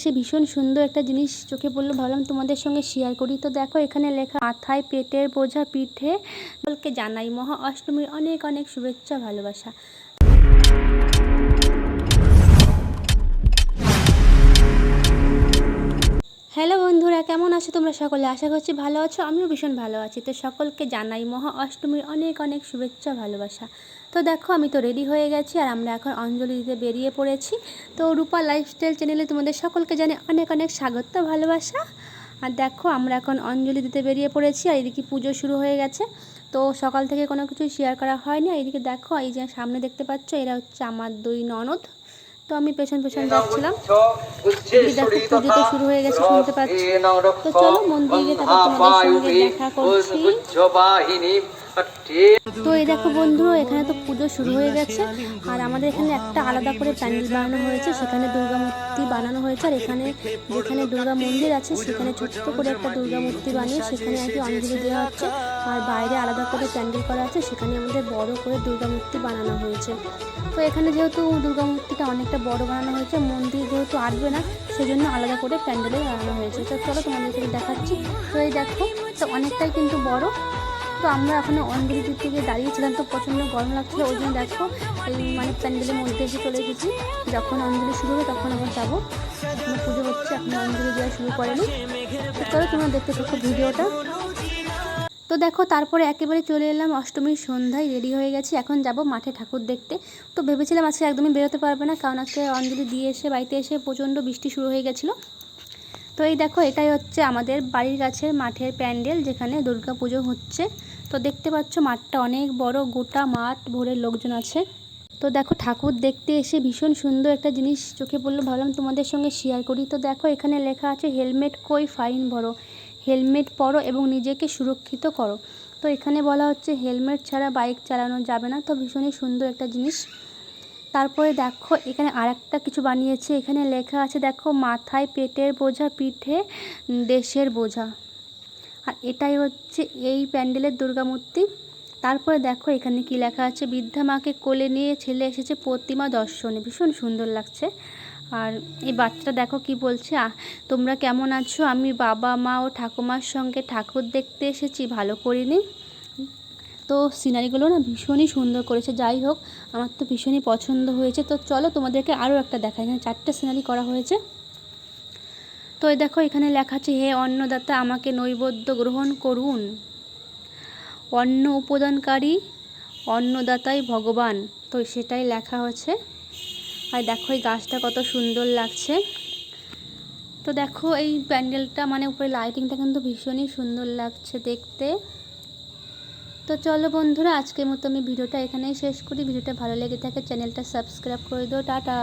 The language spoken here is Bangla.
এসে ভীষণ সুন্দর একটা জিনিস চোখে পড়লো, ভাবলাম তোমাদের সঙ্গে শেয়ার করি। তো দেখো এখানে লেখা, মাথায় পেটের বোঝা পিঠে, সকলকে জানাই মহা অষ্টমীর অনেক অনেক শুভেচ্ছা ভালোবাসা। হ্যালো বন্ধুরা, কেমন আছো তোমরা সকলে? আশা করছি ভালো আছো, আমিও ভীষণ ভালো আছি। তো সকলকে জানাই মহা অষ্টমীর অনেক অনেক শুভেচ্ছা ভালোবাসা। তো দেখো আমি তো রেডি হয়ে গেছি আর আমরা এখন অঞ্জলি দিতে বেরিয়ে পড়েছি। তো রূপা লাইফস্টাইল চ্যানেলে তোমাদের সকলকে জানাই অনেক অনেক স্বাগত ভালোবাসা। আর দেখো আমরা এখন অঞ্জলি দিতে বেরিয়ে পড়েছি আর এদিকে পুজো শুরু হয়ে গেছে। তো সকাল থেকে কোনো কিছু শেয়ার করা হয়নি। আর এদিকে দেখো এই যে সামনে দেখতে পাচ্ছ, এরা হচ্ছে আমার দুই ননদ। তো আমি পেছন পেছন যাচ্ছিলাম। দেখো পুজো তো শুরু হয়ে গেছে, শুনতে পাচ্ছি। তো চলো মন্দিরে তারপর তোমাদের সঙ্গে দেখা করছি। তো এই দেখো বন্ধু, এখানে তো পুজো শুরু হয়ে গেছে আর আমাদের এখানে একটা আলাদা করে প্যান্ডেল বানানো হয়েছে, সেখানে দুর্গা মূর্তি বানানো হয়েছে। আর এখানে যেখানে দুর্গা মন্দির আছে সেখানে ছোট্ট করে একটা দুর্গা মূর্তি বানিয়ে সেখানে আর কি অঞ্জলি দেওয়া হচ্ছে। আর বাইরে আলাদা করে প্যান্ডেল করা আছে, সেখানে আমাদের বড় করে দুর্গা মূর্তি বানানো হয়েছে। তো এখানে যেহেতু দুর্গা মূর্তিটা অনেকটা বড় বানানো হয়েছে, মন্দির যেহেতু আসবে না সেজন্য আলাদা করে প্যান্ডেলে বানানো হয়েছে। তো চলো তোমাদেরকে দেখাচ্ছি। তো এই দেখো, তো অনেকটাই কিন্তু বড়। তো আমরা ওখানে অঞ্জলি দিতে গিয়ে দাঁড়িয়েছিলাম, তো প্রচণ্ড গরম লাগছিলো, ওই জন্য দেখো এই মানে প্যান্ডেলের মধ্যে এসে চলে এসেছি। যখন অঞ্জলি শুরু হবে তখন আবার যাবো। এখনো পুজো হচ্ছে, এখন অঞ্জলি দেওয়া শুরু করেনি। তো চলো তোমরা দেখতে থাকো ভিডিওটা। তো দেখো তারপরে একেবারে চলে এলাম অষ্টমীর সন্ধ্যায়, রেডি হয়ে গেছি, এখন যাব মাঠে ঠাকুর দেখতে। তো ভেবেছিলাম আজকে একদমই বেরোতে পারবে না, কারণ আজকে অঞ্জলি দিয়ে এসে বাড়িতে এসে প্রচণ্ড বৃষ্টি শুরু হয়ে গেছিলো। তো এই দেখো এটাই হচ্ছে আমাদের বাড়ির কাছের মাঠের প্যান্ডেল, যেখানে দুর্গা পুজো হচ্ছে। তো দেখতে পাচ্ছ মাঠটা অনেক বড়, গোটা মাঠ ভরে লোকজন আছে। তো দেখো ঠাকুর দেখতে এসে ভীষণ সুন্দর একটা জিনিস চোখে পড়লো, ভাবলাম তোমাদের সঙ্গে শেয়ার করি। তো দেখো এখানে লেখা আছে, হেলমেট কই ফাইন ভরো, হেলমেট পরো এবং নিজেকে সুরক্ষিত করো। তো এখানে বলা হচ্ছে হেলমেট ছাড়া বাইক চালানো যাবে না। তো ভীষণই সুন্দর একটা জিনিস। তারপরে দেখো এখানে আরেকটা কিছু বানিয়েছে, এখানে লেখা আছে দেখো, মাথায় পেটের বোঝা পিঠে দেশের বোঝা। আর এটাই হচ্ছে এই প্যান্ডেলের দুর্গা মূর্তি। তারপরে দেখো এখানে কি লেখা আছে, বৃদ্ধা মাকে কোলে নিয়ে ছেলে এসেছে প্রতিমা দর্শনে, ভীষণ সুন্দর লাগছে। আর এই বাচ্চাটা দেখো কি বলছে, তোমরা কেমন আছো, আমি বাবা মা ও ঠাকুমার সঙ্গে ঠাকুর দেখতে এসেছি, ভালো করিনি। তো সিনারিগুলো না ভীষণই সুন্দর করেছে, যাই হোক আমার তো ভীষণই পছন্দ হয়েছে। তো চলো তোমাদেরকে আরও একটা দেখাই, এখানে 4টে সিনারি করা হয়েছে। তো এই দেখো এখানে লেখা আছে, হে অন্নদাতা আমাকে নৈবেদ্য গ্রহণ করুন, অন্ন উপাদানকারী অন্নদাতাই ভগবান। তো সেটাই লেখা হচ্ছে। আর দেখো এই গাছটা কত সুন্দর লাগছে। তো দেখো এই প্যান্ডেলটা মানে উপরে লাইটিংটা কিন্তু ভীষণই সুন্দর লাগছে দেখতে। তো চলো বন্ধুরা, আজকের মতো আমি ভিডিওটা এখানেই শেষ করি। ভিডিওটা ভালো লেগে থাকে চ্যানেলটা সাবস্ক্রাইব করে দিও। টাটা।